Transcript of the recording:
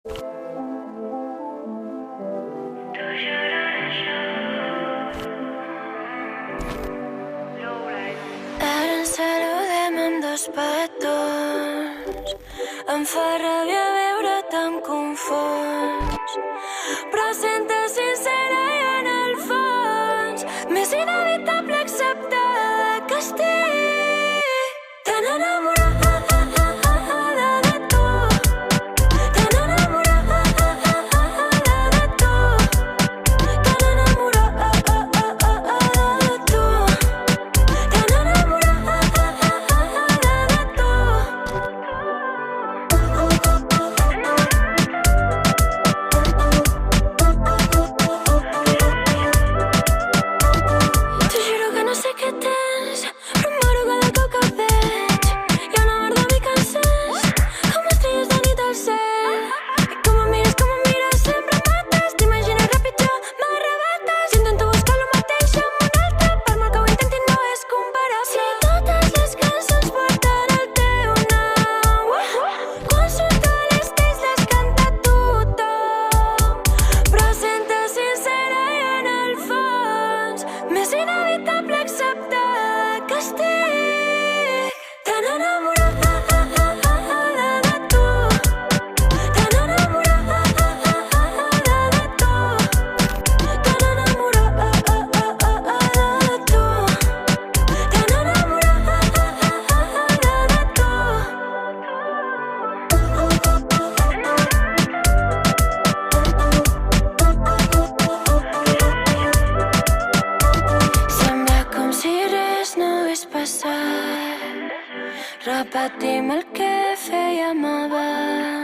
Ara ens saludem amb dos petons. Em fa ràbia veure't tan confós, però sento sincera i en el fons m'és inevitable acceptar que estic tan enamorada de tu, tan enamorada de tu, tan enamorada de tu, tan enamorada de tu. T'ho juro que no sé què tens, però em moro cada cop que et veig. Hi ha una merda mi que encens, com estrelles de nit al cel. I com em mires, sempre em mates. T'imagines ràpid, jo m'arrebates. Si intento buscar lo mateix amb un altre, per molt que ho intenti no és comparable. Si totes les cançons porten el teu nom, quan surto a les teis les canta tothom, però sento sincera i en el fons m'és inevitable acceptar que estic tan enamorada de tu, tan enamorada de tu, tan enamorada de tu, tan enamorada de tu. Sembla com si res no hagués passat. Repetim el que fèiem abans.